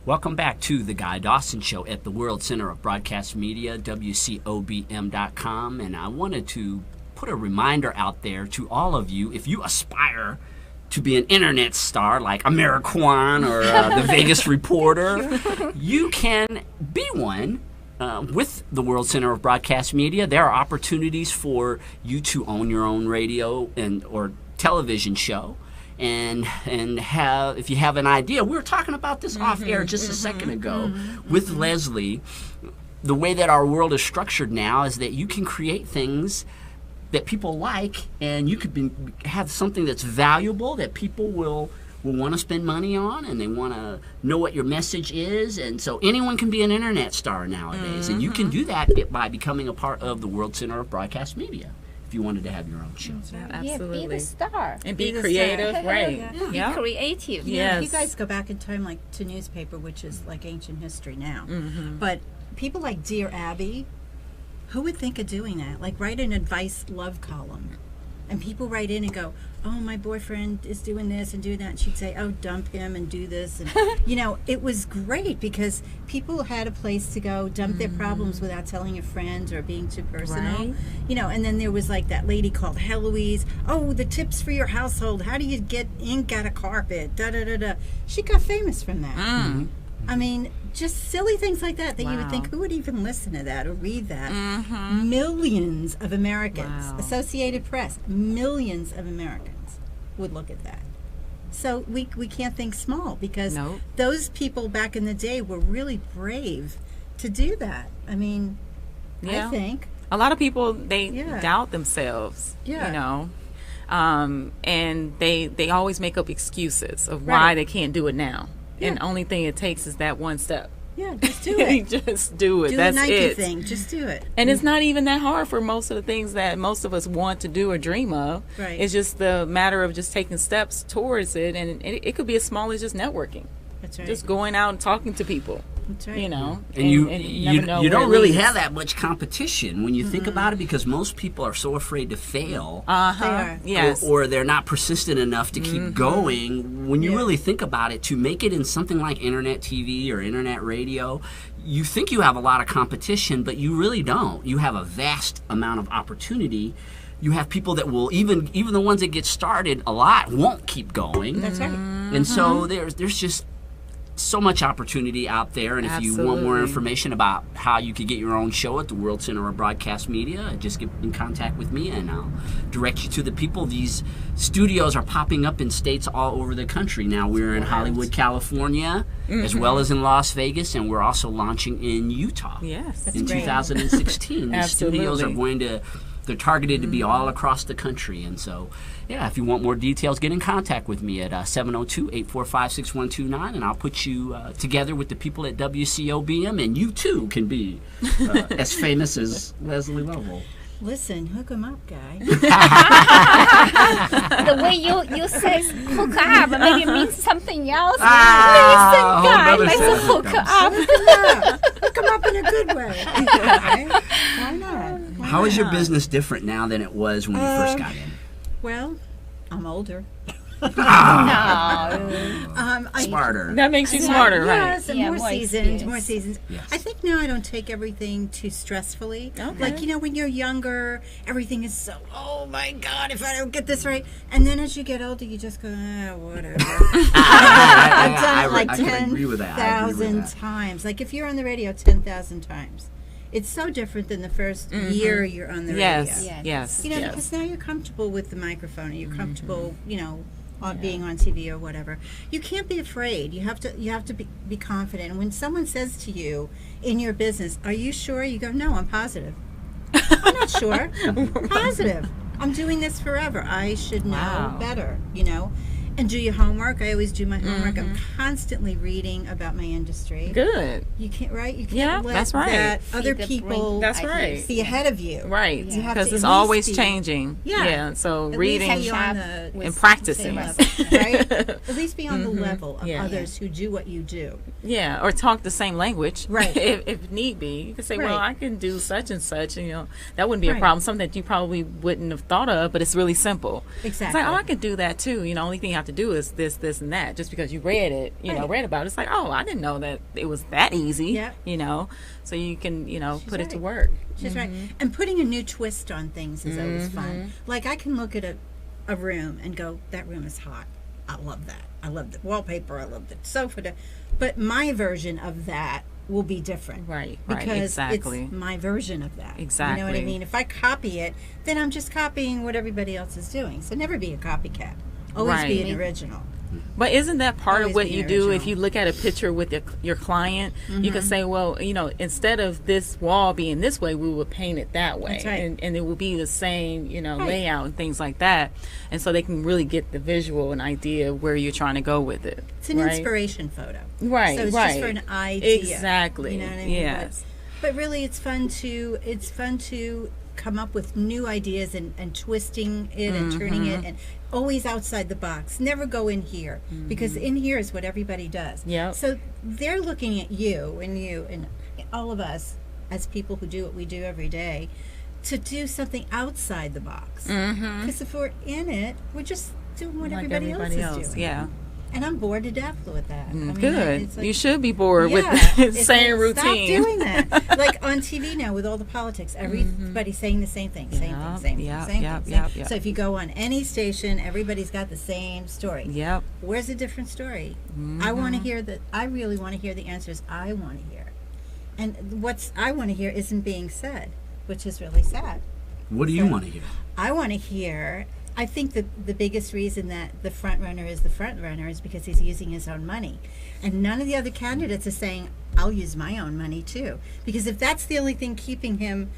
Welcome back to the Guy Dawson Show at the World Center of Broadcast Media, WCOBM.com. And I wanted to put a reminder out there to all of you, if you aspire to be an internet star like Ameriquan or the Vegas Reporter, you can be one with the World Center of Broadcast Media. There are opportunities for you to own your own radio and or television show. And have, if you have an idea, we were talking about this off air just a second ago with Leslie. The way that our world is structured now is that you can create things that people like, and you could have something that's valuable that people will want to spend money on, and they want to know what your message is. And so anyone can be an internet star nowadays, and you can do that by becoming a part of the World Center of Broadcast Media. If you wanted to have your own show. Absolutely. Yeah, be the star. And be creative, right. Be creative. If you guys go back in time, like to newspaper, which is like ancient history now, but people like Dear Abby, who would think of doing that? Like write an advice love column. And people write in and go, oh, my boyfriend is doing this and doing that. And she'd say, oh, dump him and do this. And, you know, it was great because people had a place to go dump their problems without telling a friend or being too personal. Right. You know, and then there was like that lady called Heloise. Oh, the tips for your household. How do you get ink out of carpet? Da-da-da-da. She got famous from that. I mean, just silly things like that you would think, who would even listen to that or read that? Millions of Americans, Associated Press, millions of Americans would look at that. So we can't think small because those people back in the day were really brave to do that. I mean, I think. A lot of people, they doubt themselves, you know. And they always make up excuses of why they can't do it now. And the only thing it takes is that one step. Yeah, just do it. Just do it. Do That's the Nike it. thing. Just do it. And it's not even that hard for most of the things that most of us want to do or dream of. Right. It's just the matter of just taking steps towards it. And it could be as small as just networking. That's right. Just going out and talking to people. That's right. You know. And you never know you where don't it really leads. have that much competition when you think about it, because most people are so afraid to fail. They are. Yes. Or they're not persistent enough to keep going. When you really think about it, to make it in something like internet TV or internet radio, you think you have a lot of competition, but you really don't. You have a vast amount of opportunity. You have people that will, even the ones that get started a lot, won't keep going. That's right. And so there's just so much opportunity out there. And if you want more information about how you could get your own show at the World Center of Broadcast Media, just get in contact with me and I'll direct you to the people. These studios are popping up in states all over the country now. We're in Hollywood, California, as well as in Las Vegas, and we're also launching in Utah. Yes. In 2016. These studios are going to, they're targeted to be all across the country. And so, yeah, if you want more details, get in contact with me at 702-845-6129, and I'll put you together with the people at WCOBM, and you too can be as famous as Leslie Lovell. Listen, hook 'em up, guy. The way you say hook up, maybe it means something else. Listen, whole guy, nother let's set of hook hookups. up. Hook 'em up in a good way. Why not? How is your business different now than it was when you first got in? Well, I'm older. No. Smarter. That makes you smarter, right? Yes, and Yeah, more more seasoned, more experience. seasoned. Yes. I think now I don't take everything too stressfully. Okay. Like, you know, when you're younger, everything is so, oh my God, if I don't get this right. And then as you get older, you just go, whatever. I've done it like I can agree with that. I agree with 10,000 that. times. Like if you're on the radio 10,000 times. It's so different than the first year you're on the Yes. radio. Yes. You know, yes. because now you're comfortable with the microphone, and you're comfortable, you know, being on TV or whatever. You can't be afraid. You have to be confident. And when someone says to you in your business, "Are you sure?" You go, "No, I'm positive." I'm not sure. I'm positive. I'm doing this forever. I should know better, you know. And do your homework. I always do my homework. I'm constantly reading about my industry. Good. You can't, right? You can't let that's right. that See other the people That's right. be ahead of you. Right. You have Because to it's at always least be- changing. Yeah. So At reading least be on Catch the and practicing. level, right? At least be on the level of Yeah. others who do what you do. Yeah, or talk the same language. Right. if need be. You can say, well, Right. I can do such and such. And, you know, that wouldn't be a Right. problem. Something that you probably wouldn't have thought of, but it's really simple. Exactly. It's like, oh, I could do that too. You know, only thing you have to do is this, this, and that. Just because you read it, read about it, it's like, oh, I didn't know that it was that easy. Yeah. So you can, put it to right. work. She's right. And putting a new twist on things is always fun. Like, I can look at a room and go, that room is hot. I love that. I love the wallpaper. I love the sofa. But my version of that will be different. Right, because exactly. it's my version of that. Exactly. You know what I mean? If I copy it, then I'm just copying what everybody else is doing. So never be a copycat. Always be an original. But isn't that part Always of what be you an do? original. If you look at a picture with your client, you can say, well, instead of this wall being this way, we would paint it that way. That's right. And it will be the same, layout and things like that. And so they can really get the visual and idea of where you're trying to go with it. It's an inspiration photo. Right, So it's just for an idea. Exactly. You know what I mean? Yes. But really, it's fun to come up with new ideas and twisting it and turning it, and always outside the box. Never go in here, because in here is what everybody does. Yep. So they're looking at you and all of us as people who do what we do every day to do something outside the box. Because if we're in it, we're just doing what Like everybody else is doing. Yeah. And I'm bored to death with that. I mean, Good. it's like, You should be bored with the it's same like, routine. Stop doing that. Like on TV now with all the politics, everybody's saying the same thing, same thing. So if you go on any station, everybody's got the same story. Yep. Where's a different story? I want to hear that. I really want to hear the answers I want to hear. And what I want to hear isn't being said, which is really sad. What do you want to hear? I want to hear. I think the biggest reason that the front runner is the front runner is because he's using his own money. And none of the other candidates are saying, I'll use my own money too. Because if that's the only thing keeping him,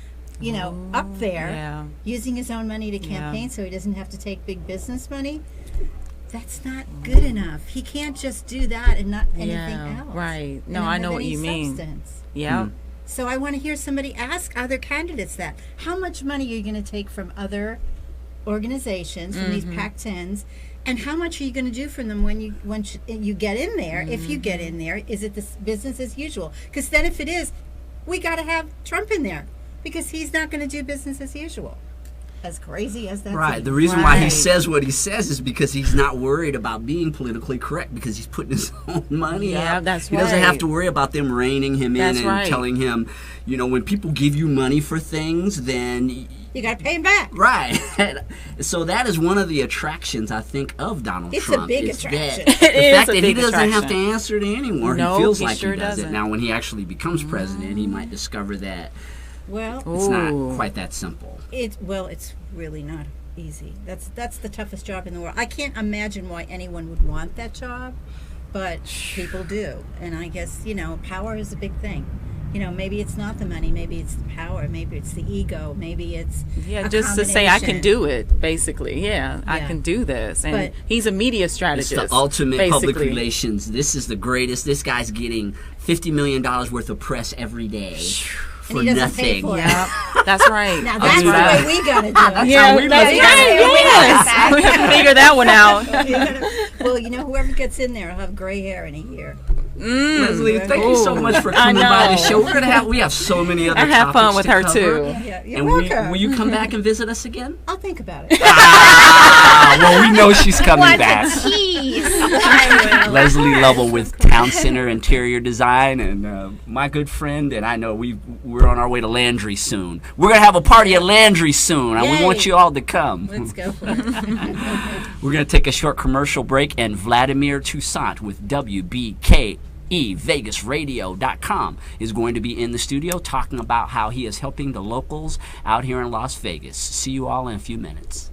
up there, using his own money to campaign so he doesn't have to take big business money, that's not good enough. He can't just do that and not anything else. Right. No, I know what you mean. Yeah. So I want to hear somebody ask other candidates that. How much money are you going to take from other organizations, from these PAC-10s, and how much are you going to do for them once you get in there? If you get in there, is it this business as usual? Because then if it is, we got to have Trump in there, because he's not going to do business as usual. As crazy as that Right. seems. The reason why he says what he says is because he's not worried about being politically correct, because he's putting his own money up. Yeah, that's He doesn't have to worry about them reining him in and telling him, when people give you money for things, then you got to pay him back. Right. So that is one of the attractions, I think, of Donald Trump. It's a big attraction. The fact that he doesn't have to answer to anyone. No, he feels he like sure he does it. doesn't. Now, when he actually becomes president, he might discover that Well, it's not quite that simple. it's really not easy. That's the toughest job in the world. I can't imagine why anyone would want that job, but people do. And I guess, power is a big thing. Maybe it's not the money, maybe it's the power, maybe it's the ego, maybe it's just to say I can do it, basically. I can do this. And But he's a media strategist. It's the ultimate public basically. relations. This is the greatest. This guy's getting $50 million worth of press every day for he doesn't pay nothing. for it. Yeah, that's right. Now that's the way we got to do it. Yeah, we that's look right. Yes. We have to figure that one out. Well, whoever gets in there will have gray hair in a year. Leslie, thank you so much for coming by the show. We have so many other I have fun topics with to her cover. too. Yeah, you're And welcome. will you come back and visit us again? I'll think about it. Well, we know she's coming Want back. a tease. Leslie Lovell with Town Center Interior Design, and my good friend, and I know we're on our way to Landry soon. We're going to have a party at Landry soon, and we Yay. want you all to come. Let's go for it. We're going to take a short commercial break, and Vladimir Toussaint with WBKEVegasRadio.com is going to be in the studio talking about how he is helping the locals out here in Las Vegas. See you all in a few minutes.